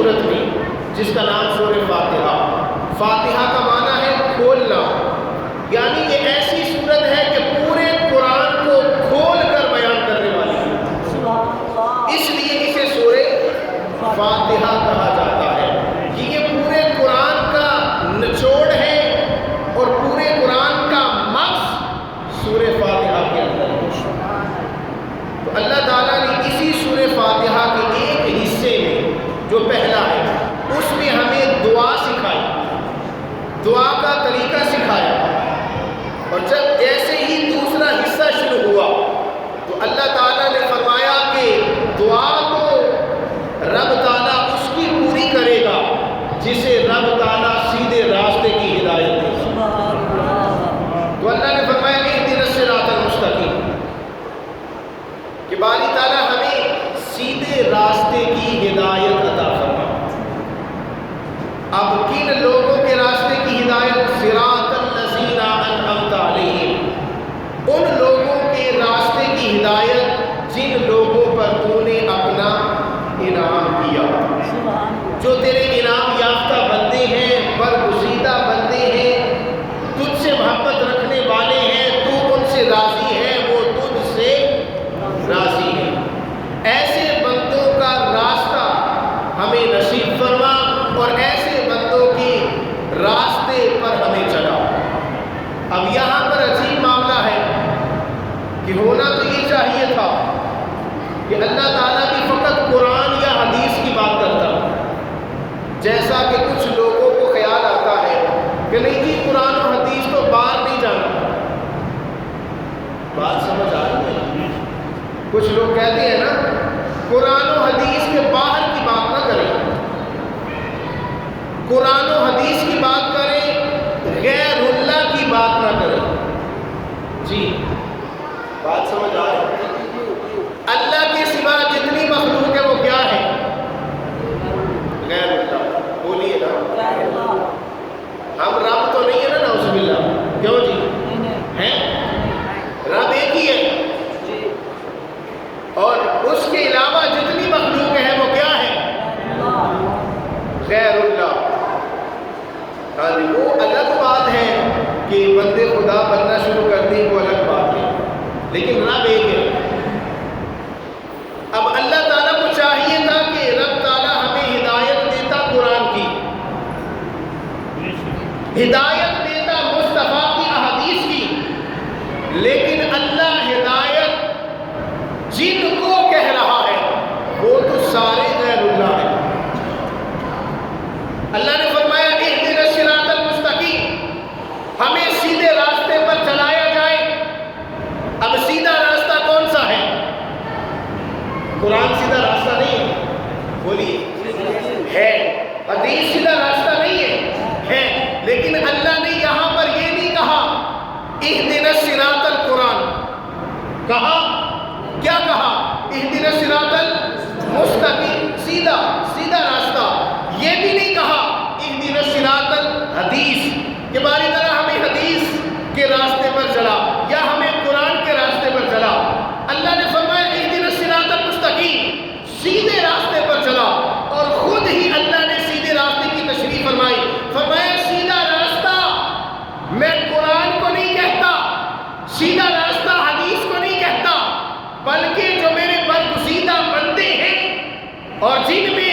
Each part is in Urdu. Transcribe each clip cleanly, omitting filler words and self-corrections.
صورت میں جس کا نام سورہ فاتحہ. فاتحہ کا معنی ہے کھولنا، یعنی یہ ایسی صورت ہے کہ پورے قرآن کو کھول کر بیان کرنے والی ہے. اس لیے اسے سورہ فاتحہ کہا جاتا ہے کہ یہ پورے قرآن کا نچوڑ ہے اور پورے قرآن کا مغز سورہ فاتحہ کے اندر ہے. تو اللہ تعالیٰ نے اسی سورہ فاتحہ کے ایک حصے میں جو پہلا ہے اس میں ہمیں دعا سکھائی، دعا کا طریقہ سکھایا. اور جب جیسے ہی دوسرا حصہ شروع ہوا تو اللہ تعالیٰ نے فرمایا کہ دعا کو رب تعالیٰ اس کی پوری کرے گا جسے رب تعالیٰ سیدھے راستے کی ہدایت دے گا. تو اللہ نے فرمایا کہ اہدنا الصراط المستقیم، کہ باری تعالیٰ ہمیں سیدھے راستے کی ہدایت عطا فرما. اب کن لوگوں کے راستے کی ہدایت؟ صراط الذین انعمت علیہم، ان لوگوں کے راستے کی ہدایت جن لوگوں پر تو نے اپنا انعام کیا، جو تیرے انعام یافتہ بندے ہیں، برگزیدہ بندے ہیں، تجھ سے محبت رکھنے والے ہیں، تو ان سے راضی ہے، وہ تجھ سے راضی ہے. ایسے بندوں کا راستہ ہمیں نصیب فرما اور ایسے بندوں کی راستے پر ہمیں چلا. اب یہاں پر عجیب معاملہ ہے کہ ہونا تو یہ چاہیے تھا کہ اللہ تعالیٰ بھی فقط قرآن یا حدیث کی بات کرتا، جیسا کہ کچھ لوگوں کو خیال آتا ہے کہ نہیں جی قرآن و حدیث تو باہر نہیں جانا. بات سمجھ آ رہی ہے؟ کچھ لوگ کہتے ہیں نا قرآن و حدیث کے باہر کی بات نہ کریں، قرآن و حدیث کی بات کریں، غیر اللہ کی بات نہ کریں. جی بات سمجھ آ رہی ہے؟ اللہ کے سوا جتنی مخلوق ہے وہ کیا ہے؟ غیر اللہ. بولیے نا، ہم رب تو نہیں ہے نا، نعوذ باللہ. کیوں جی؟ ہیں رب ایک ہی ہے، اور اس کے علاوہ جتنی مخلوق ہے وہ کیا ہے؟ غیر اللہ. وہ الگ بات ہے کہ بندے خدا بننا شروع کر دیں، وہ الگ بات ہے، لیکن رب ایک ہے. اب اللہ تعالیٰ کو چاہیے تھا کہ رب تعالیٰ ہمیں ہدایت دیتا قرآن کی، ہدایت دیتا مصطفیٰ کی احادیث کی، لیکن اللہ ہدایت جن کو کہہ رہا ہے وہ تو سارے غیر اللہ ہیں. اللہ نے فرمایا اہدنا الصراط المستقیم، ہمیں سیدھے راستے پر چلایا جائے. اب سیدھا راستہ کون سا ہے؟ قرآن سیدھا راستہ نہیں ہے، بولیے ہے. حدیث سیدھا راستہ نہیں ہے، لیکن اللہ نے یہاں پر یہ نہیں کہا اہدنا الصراط القرآن، کہا کیا کہا؟ اہدنا الصراط المستقیم، سیدھا سیدھا راستہ. یہ بھی نہیں کہا اہدنا الصراط الحدیث کہ باری طرح ہمیں حدیث کے راستے پر چلا یا ہمیں قرآن کے راستے پر چلا. اللہ نے فرمایا اہدنا الصراط المستقیم، سیدھے راستے پر چلا. اور خود ہی اللہ نے سیدھے راستے کی تشریح فرمائی. فرمایا سیدھا راستہ میں قرآن کو نہیں کہتا، سیدھا راستہ حدیث کو نہیں کہتا، بلکہ جو میرے برگزیدہ بندے ہیں اور جن میں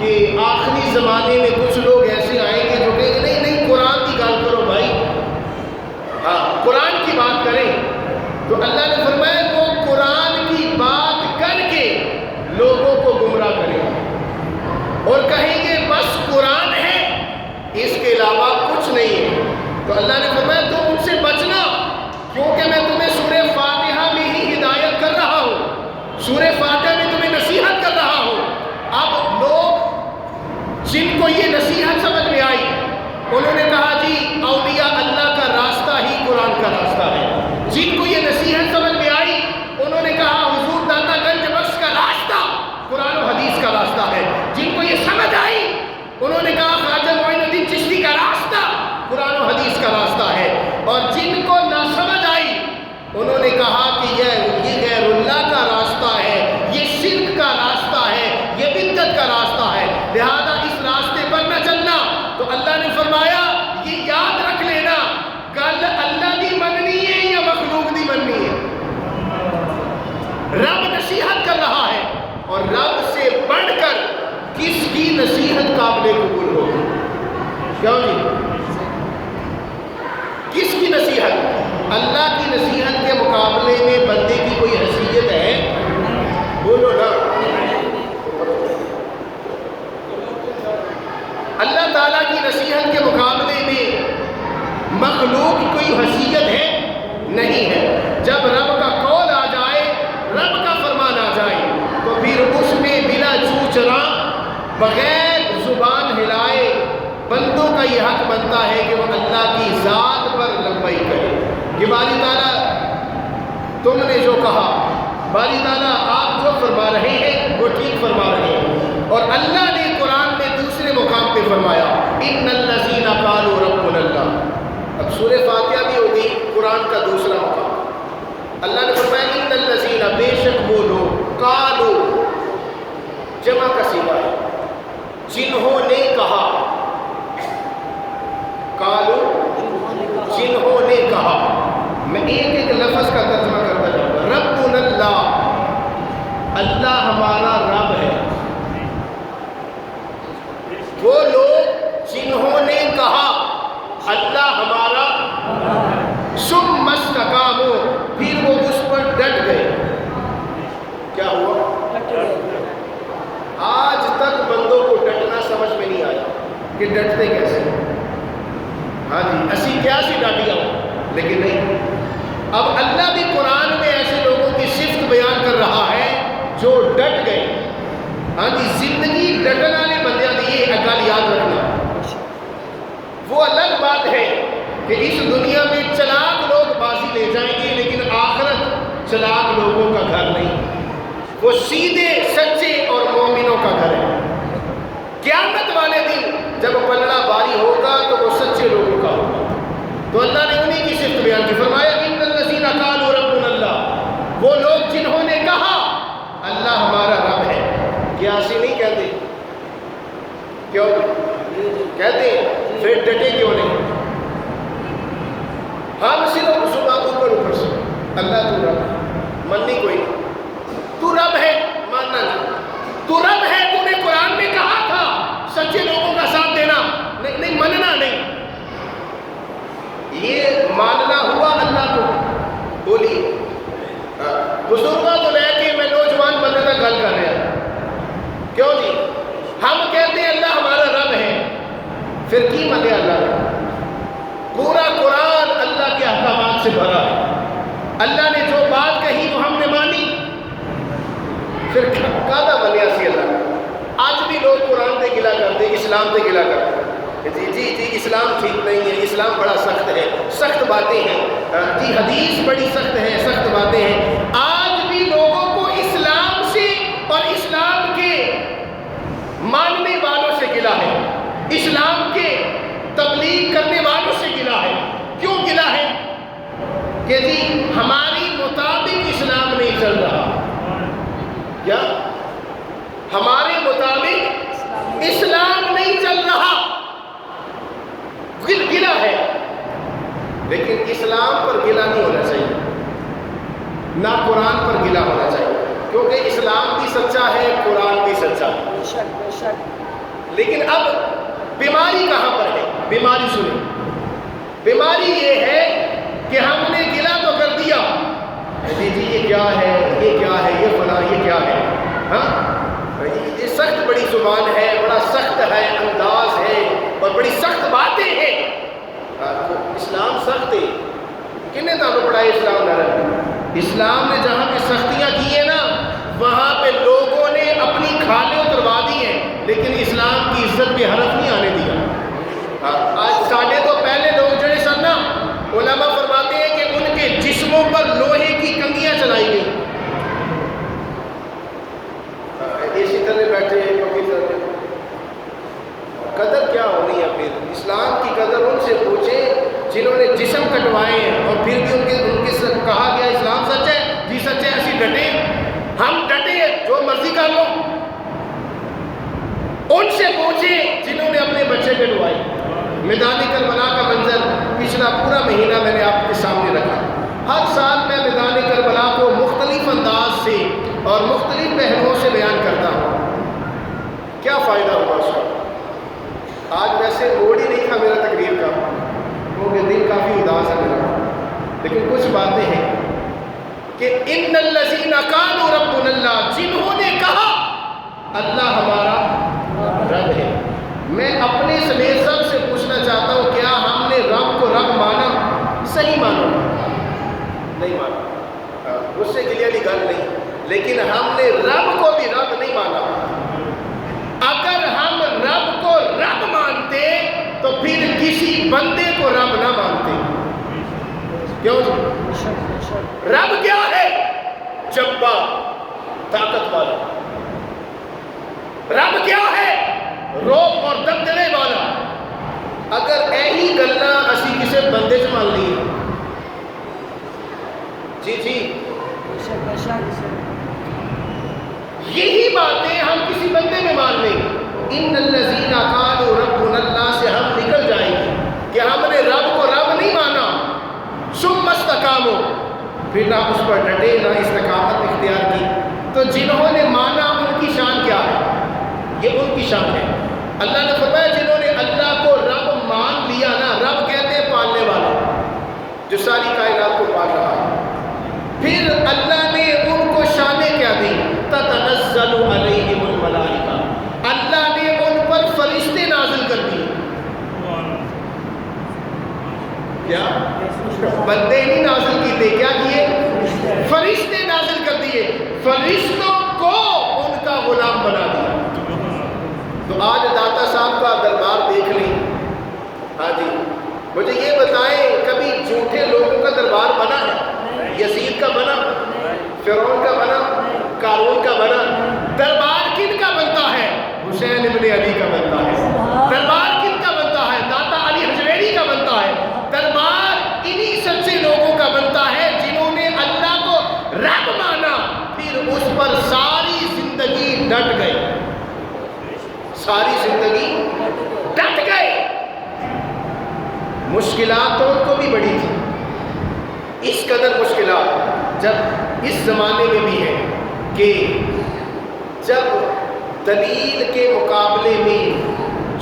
کہ آخری زمانے میں کچھ لوگ ایسے آئیں گے جو کہیں گے نہیں نہیں قرآن کی گال کرو بھائی، ہاں قرآن کی بات کریں. تو اللہ نے فرمایا وہ قرآن کی بات کر کے لوگوں کو گمراہ کریں گے اور کہیں گے بس قرآن ہے، اس کے علاوہ کچھ نہیں ہے. تو اللہ نے فرمایا تم ان سے بچنا، کیونکہ میں تمہیں سورہ فاتحہ میں ہی ہدایت کر رہا ہوں، سورہ فاتحہ میں تمہیں نصیحت کر رہا ہوں. اب لوگ جن کو یہ نصیحت سمجھ میں آئی انہوں نے کہا جی اولیاء اللہ کا راستہ ہی قرآن کا راستہ ہے. جن کو یہ نصیحت سمجھ میں آئی انہوں نے کہا حضور داتا گنج بخش کا راستہ قرآن و حدیث کا راستہ ہے. جن کو یہ سمجھ آئی انہوں نے کہا خواجہ معین الدین چشتی کا راستہ قرآن و حدیث کا راستہ ہے. اور جن کو نہ سمجھ آئی انہوں نے کہا کہ یہ غیر اللہ کا راستہ ہے، یہ شرک کا راستہ ہے، یہ بدعت کا راستہ ہے، لہذا اس راستے پر نہ چلنا. تو اللہ نے فرمایا یہ یاد رکھ لینا گل اللہ دی مننی ہے یا مخلوق دی مننی ہے. رب نصیحت کر رہا ہے اور رب سے بڑھ کر کس کی نصیحت قابل قبول ہوگی؟ کیوں جی؟ کس کی نصیحت؟ اللہ کی نصیحت کے مقابلے میں بندے کی کوئی حیثیت ہے؟ بولو نا. اللہ تعالیٰ کی نصیحت کے مقابلے میں مخلوق کی کوئی حیثیت ہے؟ نہیں ہے. جب رب کا قول آ جائے، رب کا فرمان آ جائے تو پھر اس میں بلا چوچرا بغیر زبان ہلائے بندوں کا یہ حق بنتا ہے کہ وہ اللہ کی ذات پر لبیک کرے کہ باری تعالیٰ تم نے جو کہا، باری تعالیٰ آپ جو فرما رہے ہیں وہ ٹھیک فرما رہے ہیں. اور اللہ نے قرآن میں دوسرے مقام پہ فرمایا ان الذین قالوا ربنا اللہ. اب سورہ فاتحہ بھی ہوگی قرآن کا دوسرا مقام. اللہ نے فرمایا ان الذین، بے شک وہ لوگ، قالوا جمع کا صیغہ ہے، جنہوں نے کہا، قالوا جنہوں نے کہا. میں ایک ایک لفظ کا ترجمہ کرتا جاؤں گا. ربنا اللہ، اللہ ہمارا رب ہے. وہ لوگ جنہوں نے کہا اللہ ہمارا، ثم استقاموا، پھر وہ اس پر ڈٹ گئے. کیا ہوا؟ آج تک بندوں کو ڈٹنا سمجھ میں نہیں آیا کہ ڈٹتے کیسے. ہاں جی اسی کیا سی ڈاٹیا ہو، لیکن نہیں. اب اللہ بھی قرآن میں ایسے لوگوں کی صفت بیان کر رہا ہے جو ڈٹ گئے. ہاں جی زندگی ڈٹن والے بندیاں دی یہ گل یاد رکھنا. وہ الگ بات ہے کہ اس دنیا میں چلاک لوگ بازی لے جائیں گے لیکن آخرت چلاک لوگوں کا گھر نہیں، وہ سیدھے سچے اور مومنوں کا گھر ہے. قیامت والے دن جب پلڑا باری ہوگا تو وہ سچے لوگوں کا ہوگا. تو اللہ نے انہیں کی صفت بیان کی، فرمایا ان الذین قالوا ربنا اللہ، وہ لوگ جنہوں نے کہا اللہ ہمارا رب ہے. کیا ایسے نہیں کہتے؟ کیوں کہتے ہیں؟ پھر ڈٹے کیوں نہیں؟ ہم صرف زبان اوپر سے اللہ تو رب ہے، مننی کوئی نہیں. تو رب ہے ماننا نہیں. تو رب ہے، تو نے قرآن میں کہا تھا سچے لوگوں کا ساتھ دینا، نہیں مننا نہیں. یہ ماننا ہوا اللہ کو. بولیے بزرگوں کو لے کے میں نوجوان بندے تک گل کر رہا ہوں. کیوں جی؟ ہم کہتے ہیں اللہ ہمارا رب ہے، پھر کی مانے اللہ نے؟ پورا قرآن اللہ کے احکامات سے بھرا ہے. اللہ نے جو بات کہی وہ ہم نے مانی، پھر کہاں بنیا سی اللہ. آج بھی لوگ قرآن پہ گلا کرتے، اسلام پہ گلا کرتے. جی اسلام ٹھیک نہیں ہے، اسلام بڑا سخت ہے، سخت باتیں ہیں. جی حدیث بڑی سخت ہے، سخت باتیں ہیں. آج بھی لوگوں کو اسلام سے اور اسلام کے ماننے والوں سے گلا ہے، اسلام کے تبلیغ کرنے والوں سے گلا ہے. کیوں گلا ہے؟ کہ جی ہماری مطابق اسلام نہیں چل رہا. کیا ہمارے مطابق اسلام نہیں چل رہا؟ گلا ہے. لیکن اسلام پر گلا نہیں ہونا چاہیے، نہ قرآن پر گلا ہونا چاہیے، کیونکہ اسلام بھی سچا ہے، قرآن بھی سچا ہے. لیکن اب بیماری کہاں پر ہے؟ بیماری سنیں، بیماری یہ ہے کہ ہم نے گلا تو کر دیا، جی یہ کیا ہے، یہ کیا ہے، یہ فلاں، یہ کیا ہے، ہاں یہ سخت بڑی زبان ہے، بڑا سخت ہے انداز ہے، اور بڑی سخت باتیں ہیں۔ اسلام سخت ہے، کنے تعلق پڑھا ہے اسلام نرم؟ اسلام نے جہاں پہ سختیاں کی ہیں نا، وہاں پہ لوگوں نے اپنی کھالیں اتروا دی ہیں، لیکن اسلام کی عزت پہ حرف نہیں آنے دیا۔ آج ساڑھے تو پہلے لوگ جڑے سن نا، علماء فرماتے ہیں کہ ان کے جسموں پر لوہے کی کنگیاں چلائی گئی، اسی طرح بیٹھے قدر کیا ہونی ہے؟ پھر اسلام کی قدر ان سے پوچھیں جنہوں نے جسم کٹوائے ہیں، اور پھر بھی ان کے کہا گیا اسلام سچ ہے، جی سچ ہے، اسی ڈٹے، ہم ڈٹے، جو مرضی کر لو۔ ان سے پوچھیں جنہوں نے اپنے بچے کٹوائے۔ میدان کربلا کا منظر پچھلا پورا مہینہ میں نے آپ کے سامنے رکھا۔ ہر سال میں میدان کربلا کو مختلف انداز سے اور مختلف پہلوؤں سے بیان کرتا ہوں۔ کیا فائدہ ہوا اس کا؟ آج ویسے موڈ ہی نہیں تھا میرا تقریر کا، کیونکہ دل کافی اداس ہے میرا، لیکن کچھ باتیں ہیں کہ ان الذین قالوا ربنا اللہ، جنہوں نے کہا اللہ ہمارا رب ہے۔ میں اپنے سمیت سب سے پوچھنا چاہتا ہوں، کیا ہم نے رب کو رب مانا؟ صحیح مانو، نہیں مانا، اس سے کلیئرلی گل نہیں، لیکن ہم نے رب کو بھی رب نہیں مانا۔ اگر ہم رب کو رب مانتے تو پھر کسی بندے کو رب نہ مانتے۔ کیوں؟ رب کیا ہے؟ جبار، طاقت والا۔ رب کیا ہے؟ روب اور دبدبے والا۔ اگر یہی گلاں اسی کسی بندے سے مان لی، جی یہی باتیں ہم کسی بندے میں مان لیں، ان الذین قالوا ربنا اللہ سے ہم نکل جائیں گے کہ ہم نے رب کو رب نہیں مانا۔ ثم استقاموا، پھر نہ اس پر ڈٹے، نہ استقامت اختیار کی، تو جنہوں نے مانا ان کی شان کیا ہے؟ یہ ان کی شان ہے۔ اللہ نے فرمایا جنہوں نے اللہ کو رب مان لیا نا، رب کہتے ہیں پالنے والا، جو ساری کائنات کو پال رہا ہے۔ پھر اللہ نے ان کو شانیں کیا دی؟ تتنزل علیہم الملائکہ، اللہ نے ان پر فرشتے نازل کر دیے۔ کیا بندے نہیں نازل کیتے، کیا کیے؟ فرشتے نازل کر دیے، فرشتوں کو ان کا غلام بنا دیا۔ تو آج داتا صاحب کا دربار دیکھ لیں، ہاں جی مجھے یہ بتائیں کبھی جھوٹے لوگوں کا دربار بنا ہے؟ یزید کا بنا، فرعون کا بنا، قارون کا بنا؟ دربار کن کا بنتا ہے؟ حسین ابن علی کا بنتا ہے۔ دربار کن کا بنتا ہے؟ داتا علی حجویری کا بنتا ہے۔ دربار انہی سچے لوگوں کا بنتا ہے جنہوں نے اللہ کو رب مانا، پھر اس پر ساری زندگی ڈٹ گئے، ساری زندگی ڈٹ گئے۔ مشکلات تو ان کو بھی بڑی تھی، اس قدر مشکلات جب اس زمانے میں بھی ہے کہ جب دلیل کے مقابلے میں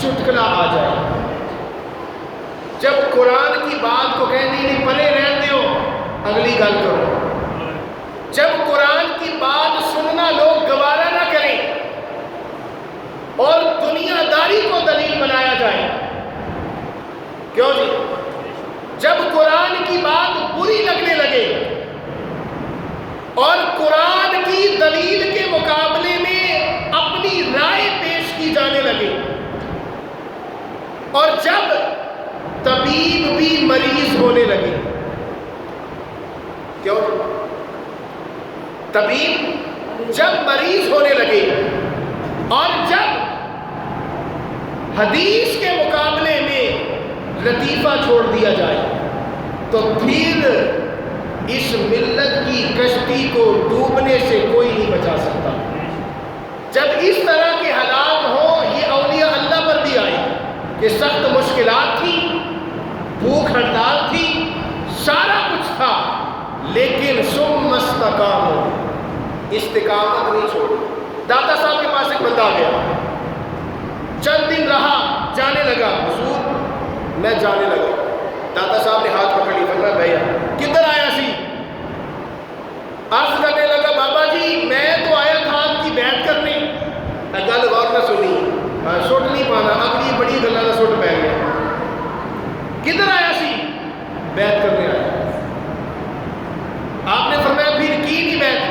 چٹکلا آ جائے، جب قرآن کی بات کو کہیں نہیں پلے رہنے دو اگلی گل کرو، جب قرآن کی بات سننا لوگ گوارا نہ کریں اور دنیا داری کو دلیل بنایا جائے، کیوں جی؟ جب قرآن کی بات بری لگنے لگے اور قرآن کی دلیل کے مقابلے میں اپنی رائے پیش کی جانے لگے، اور جب طبیب بھی مریض ہونے لگے، کیوں؟ طبیب جب مریض ہونے لگے اور جب حدیث کے مقابلے میں لطیفہ چھوڑ دیا جائے، تو پھر اس ملت کی کشتی کو ڈوبنے سے کوئی نہیں بچا سکتا۔ جب اس طرح کے حالات ہوں، یہ اولیاء اللہ پر بھی آئے کہ سخت مشکلات تھی، بھوک ہڑتال تھی، سارا کچھ تھا، لیکن ثم استقاموا، استقامت نہیں چھوڑی۔ داتا صاحب کے پاس ایک بندہ آ گیا، چند دن رہا، جانے لگا، حضور میں جانے لگا۔ داتا صاحب نے ہاتھ پکڑ لی، فرمایا بھیا کدھر آیا سی؟ عرض کرنے لگا بابا جی میں تو آیا تھا آپ کی بیعت کرنے۔ گل غور نہ سنی، سٹ نہیں پانا، اگلی بڑی گلاں دا سٹ پی گیا۔ کدھر آیا سی؟ بیعت کرنے آیا۔ آپ نے فرمایا پھر کی نہیں بیعت؟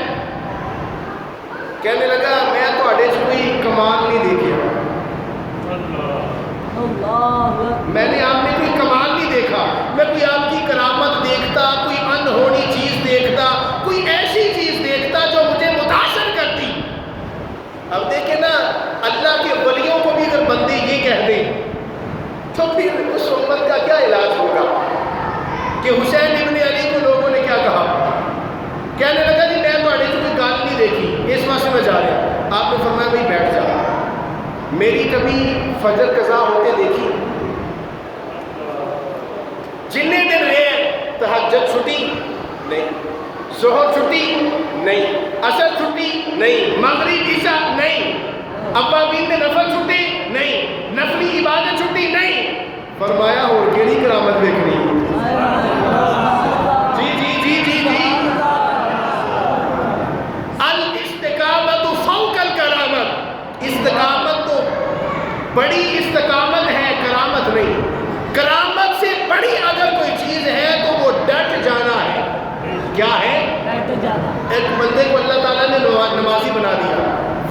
کہنے لگا میں تہاڈے چ کوئی کمال نہیں دیکھا، میں نے آپ میں کوئی کمال نہیں دیکھا، میں کوئی آپ کی کرامت دیکھتا، کوئی انہونی چیز دیکھتا، کوئی ایسی چیز دیکھتا جو مجھے متاثر کرتی۔ اب دیکھیں نا، اللہ کے ولیوں کو بھی اگر بندے یہ کہہ دیں تو پھر اس امت کا کیا علاج ہوگا؟ کہ حسین ابن علی کو لوگوں نے کیا کہا؟ کہنے لگا جی میں تہاڈے چ کوئی گل نہیں دیکھی، اس واسطے میں جا رہا۔ آپ نے فرمایا بھائی بیٹھ جا، میری کبھی فجر قضا ہوتے دیکھی؟ جتنے دن رہے تہجد چھٹی نہیں، ظہر چھٹی نہیں، عصر چھٹی نہیں، مغرب عشاء نہیں، اوابین میں نفل چھٹی نہیں، نفلی عبادت چھٹی نہیں۔ فرمایا اور کیڑی کرامت دیکھنی؟ جی جی جی جی جی، الاستقامت فوق الکرامت، استقامت تو بڑی استقامت ہے، کرامت نہیں۔ کرامت سے بڑی اگر کوئی چیز ہے تو وہ ڈٹ جانا ہے۔ کیا ہے؟ ڈٹ جانا۔ ایک بندے کو اللہ تعالیٰ نے نمازی بنا دیا،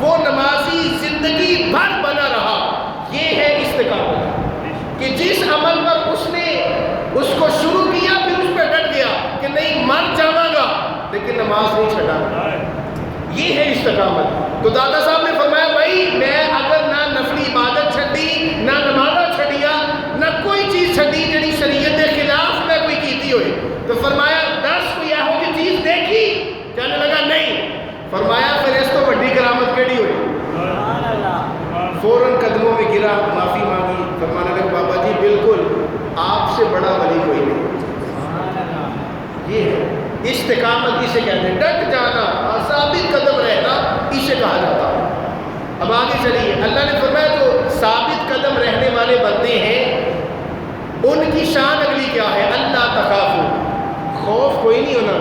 وہ نمازی زندگی بھر بنا رہا، یہ ہے استقامت، کہ جس عمل پر اس نے اس کو شروع کیا پھر اس پہ ڈٹ گیا کہ نہیں مر جاواں گا لیکن نماز نہیں چھڈا، یہ ہے استقامت۔ تو دادا صاحب نے فرمایا بھائی میں اگر نہ نفلی عبادت چھڈی، نہ نمازاں چھڈیا، نہ کوئی چیز چھڈی جڑی شریعت کے خلاف میں کوئی کیتی ہوئے، تو فرمایا 10 کوئی یہو جی چیز دیکھی؟ کہنے لگا نہیں۔ فرمایا پھر اس تو بڑی کرامت کیڑی ہوئی؟ فوراً قدموں میں گرا، معافی مانگی، فرمانے لگا بابا جی بالکل آپ سے بڑا ولی کوئی نہیں۔ یہ ہے استقامت، اسے کہتے ہیں ڈٹ جانا، ثابت قدم رہنا، اسے کہا جاتا ہے۔ اب آگے چلیے، اللہ نے فرمایا جو ثابت قدم رہنے والے بندے ہیں ان کی شان اگلی کیا ہے؟ اللہ تخافو، خوف کوئی نہیں ہونا۔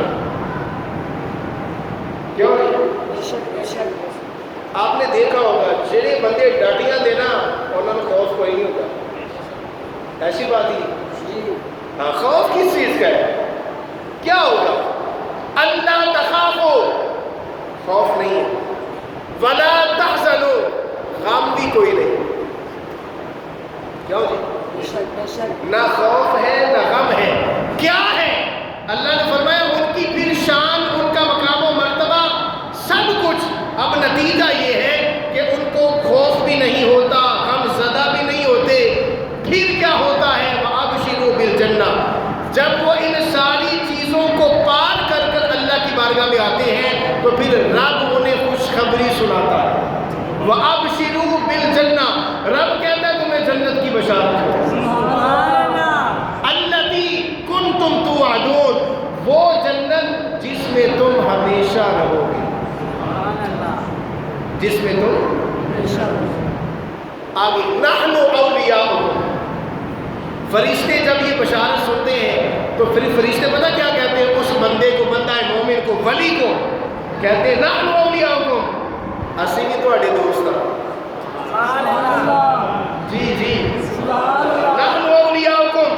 کیوں نہیں؟ آپ نے دیکھا ہوگا جڑے بندے ڈاٹیاں دینا انہوں نے خوف کوئی نہیں ہوتا، ایسی بات ہی؟ ہاں، خوف کس چیز کا ہے؟ کیا ہوگا؟ اللہ تخافو، خوف نہیں ہے، ولا تحزنو، غم بھی کوئی نہیں۔ کیوں جی؟ نہ خوف ہے نہ غم ہے، کیا ہے؟ اللہ نے فرمایا ان کی پھر شان، ان کا مقام و مرتبہ سب کچھ، اب نتیجہ یہ ہے کہ ان کو خوف بھی نہیں ہوتا، غم زدہ بھی نہیں ہوتے۔ پھر کیا ہوتا ہے؟ وَأَبْشِرُوا بِالْجَنَّةِ، جب وہ ان ساری چیزوں کو پار کر کر اللہ کی بارگاہ میں آتے ہیں تو پھر رب انہیں خوشخبری سناتا ہے۔ وَأَبْشِرُوا بِالْجَنَّةِ، رب کہتا ہے تمہیں جنت کی بشارت ہے، الَّتِي كُنْتُمْ تُوعَدُونَ، وہ جنت جس میں تم ہمیشہ رہو گے، جس میں تم آگے نحن اولیاؤکم، فرشتے جب یہ بشارت سنتے ہیں تو پھر فرشتے پتہ کیا کہتے ہیں؟ اس بندے کو، بندہ مومن کو، ولی کو کہتے ہیں نحن اولیاؤکم، اسی بھی تہاڈے دوست ہاں۔ جی جی، نحن اولیاؤکم،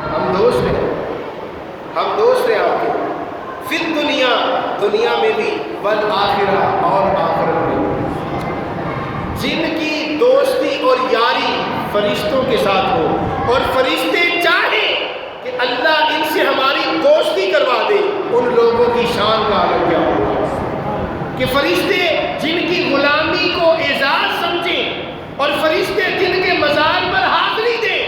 ہم دوست ہیں، ہم دوست ہیں آپ کے، فی الدنیا، دنیا میں بھی، والآخرہ، اور آخرت میں۔ جن کی دوستی اور یاری فرشتوں کے ساتھ ہو اور فرشتے چاہیں کہ اللہ ان سے ہماری دوستی کروا دے، ان لوگوں کی شان کا عالم کیا ہوگا؟ کہ فرشتے جن کی غلامی کو اعزاز سمجھیں اور فرشتے جن کے مزار پر حاضری دیں،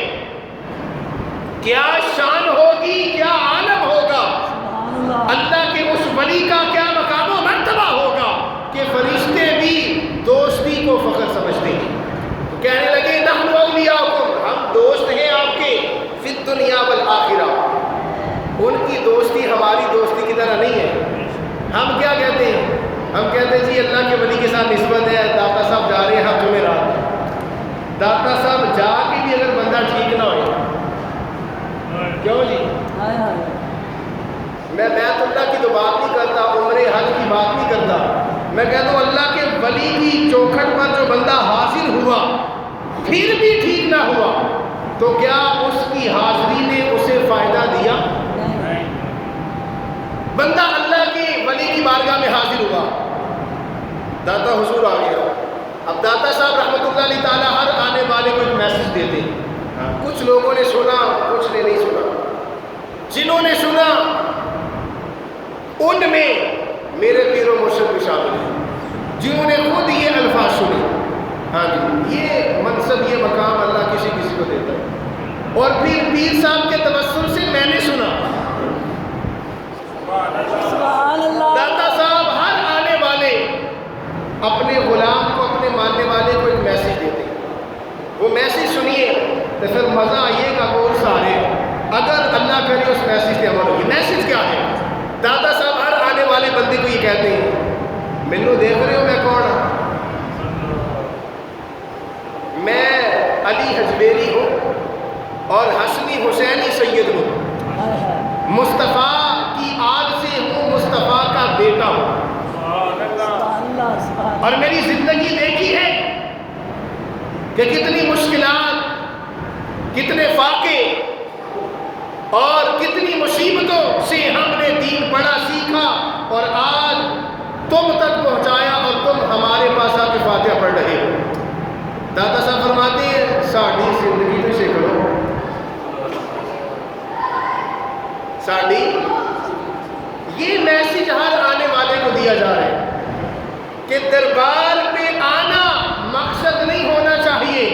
کیا شان ہوگی، کیا عالم ہوگا؟ اللہ کے اس ولی کا کیا مقام و مرتبہ ہوگا کہ فرشتے بھی دوستی کو فخر سمجھتے ہیں۔ تو کہنے لگے نحن اولیاؤکم، ہم دوست ہیں آپ کے، فی الدنیا والآخرہ، ان کی دوستی ہماری دوستی کی طرح نہیں ہے۔ ہم کیا کہتے ہیں؟ ہم کہتے ہیں جی اللہ کے ولی کے ساتھ نسبت ہے، داتا صاحب جا رہے ہیں ہر جمعرات، داتا میں بیت اللہ کی تو بات نہیں کرتا، عمرے حج کی بات نہیں کرتا، میں کہتا ہوں اللہ کے ولی کی چوکھٹ پر جو بندہ حاضر ہوا پھر بھی ٹھیک نہ ہوا تو کیا اس کی حاضری نے اسے فائدہ دیا؟ بندہ اللہ کے ولی کی بارگاہ میں حاضر ہوا، داتا حضور آ گیا، اب داتا صاحب رحمۃ اللہ علیہ تعالیٰ ہر آنے والے کو ایک میسج دیتے ہیں، کچھ لوگوں نے سنا، کچھ نے نہیں سنا، جنہوں نے سنا ان میں میرے پیر و مرشد بھی شامل ہیں، جنہوں نے خود یہ الفاظ سنے، ہاں جی یہ منصب یہ مقام اللہ کسی کسی کو دیتا ہے، اور پھر پیر صاحب کے توسل سے میں نے سنا داتا صاحب ہر آنے والے اپنے غلام کو، اپنے ماننے والے کو ایک میسج دیتے ہیں، وہ میسج سنیے تو پھر مزہ آئیے گا بہت سارے، اگر اللہ کرے اس میسج سے عمل ہوگی۔ میسج کیا ہے؟ داتا صاحب ہر آنے والے بندے کو یہ کہتے ہیں، مینوں دیکھ رہے ہو میں کون ہوں؟ میں علی حجویری ہوں اور حسنی حسینی سید ہوں، مصطفیٰ کی آل سے ہوں، مصطفیٰ کا بیٹا ہوں، اور میری زندگی دیکھی ہے کہ کتنی مشکلات، کتنے فاقے اور کتنی مصیبتوں سے ہم نے دین پڑھا سیکھا اور آج تم تک پہنچایا اور تم ہمارے پاس آ کے فاتحہ پڑھ رہے ہو۔ داتا صاحب فرماتے ہیں ساڑھی زندگی تو سے کرو، ساڑھی یہ میسج ہر آنے والے کو دیا جا رہا ہے کہ دربار پہ آنا مقصد نہیں ہونا چاہیے،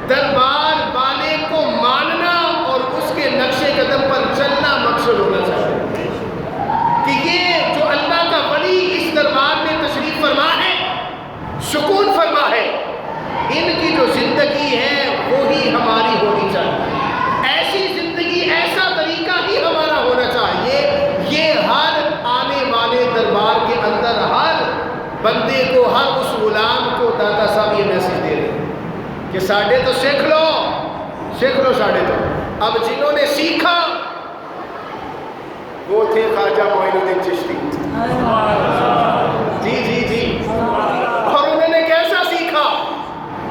دربار والے کو ماننا اور اس کے نقش قدم پر چلنا مقصد ہونا چاہیے، کہ یہ جو اللہ کا ولی اس دربار میں تشریف فرما ہے، سکون فرما ہے، ان کی جو زندگی ہے وہی ہماری ہونی چاہیے، ایسی زندگی، ایسا طریقہ ہی ہمارا ہونا چاہیے۔ یہ ہر آنے والے دربار کے اندر ہر بندے کو، ہر اس غلام کو داتا صاحب یہ میسج دے رہے ہیں کہ ساڑھے تو سیکھ لو ساڑھے تو۔ اب جنہوں نے سیکھا وہ تھے خواجہ معین الدین چشتی، جی اور انہوں نے کیسا سیکھا؟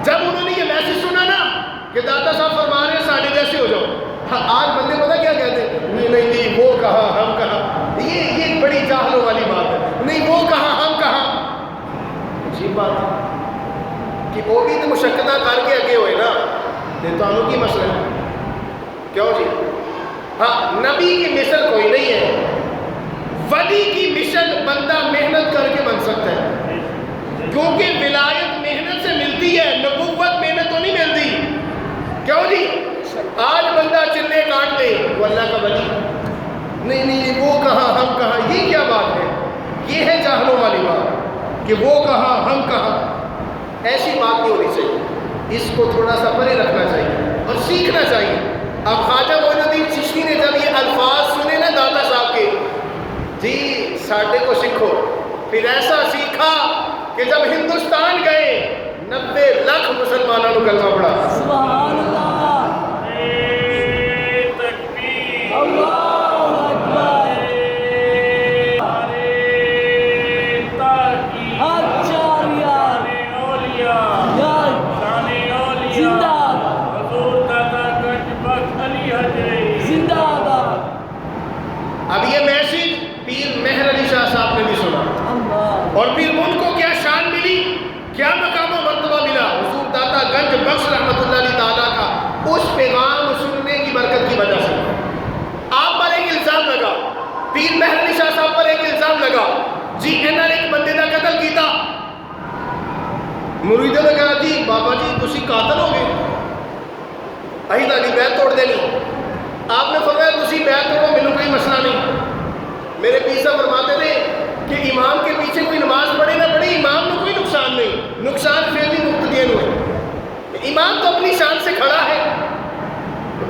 جب انہوں نے یہ میسج سنا نا کہ داتا صاحب فرما رہے ہیں ساڑھے جیسے ہو جاؤ، آج بندے پتہ کیا کہتے ہیں؟ نہیں وہ کہا ہم کہا، یہ بڑی جاہلوں والی بات ہے، نہیں وہ کہا ہم کہا، عجیب بات ہے کہ وہ بھی تو مشقتاں کر کے اگے ہوئے نا، دیتانوں کی مسئلہ ہے کیوں جی؟ ہاں نبی کی مثل کوئی نہیں ہے، ولی کی مثل بندہ محنت کر کے بن سکتا ہے، کیونکہ ولایت محنت سے ملتی ہے، نبوت محنت تو نہیں ملتی، کیوں جی؟ آج بندہ چلے کاٹ لے وہ اللہ کا ولی، نہیں وہ کہا ہم کہا، یہ کیا بات ہے؟ یہ ہے جاہلوں والی بات کہ وہ کہا ہم کہا، ایسی بات نہیں ہونی چاہیے، اس کو تھوڑا سا پرے رکھنا چاہیے اور سیکھنا چاہیے۔ اب خواجہ معین الدین چشتی نے جب یہ الفاظ سنے نا داتا صاحب کے، جی ساڈے کو سیکھو، پھر ایسا سیکھا کہ جب ہندوستان گئے 90 لاکھ مسلمانوں کو کلمہ پڑھا، سبحان اللہ، اب یہ میسج پیر مہر علی شاہ صاحب نے بھی سنا، اور پھر ان کو کیا شان ملی، کیا مقام و مرتبہ ملا حضور داتا گنج بخش رحمۃ اللہ علیہ تعالیٰ کا اس پیغام سننے کی برکت کی وجہ سے۔ آپ پر ایک الزام لگا، پیر مہر علی شاہ صاحب پر ایک الزام لگا، جی انہوں نے ایک بندے کا قتل کیتا، مریدوں نے کہا جی بابا جی تسی قاتل ہو گئے، اہی تاری بیعت توڑ دینی۔ آپ نے فرمایا تسی بیعت توڑو، مینوں کوئی مسئلہ نہیں۔ میرے پیر صاحب فرماتے تھے کہ امام کے پیچھے کوئی نماز پڑھے نہ پڑھے، امام کو کوئی نقصان نہیں، نقصان فعلی مقتدین ہوئے، امام تو اپنی شان سے کھڑا ہے۔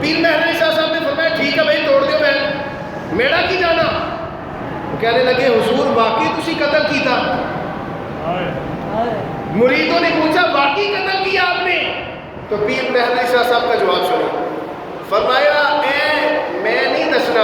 پیر مہر علی شاہ صاحب نے فرمایا ٹھیک ہے بھائی توڑ دیو بیعت، میرا کی جانا؟ وہ کہنے لگے حضور واقعی تسی قتل کیتا؟ مریدوں نے پوچھا واقعی قتل کیا آپ نے؟ تو پیر مہر علی شاہ صاحب کا جواب سنو، فرمایا اے میں نہیں دسنا،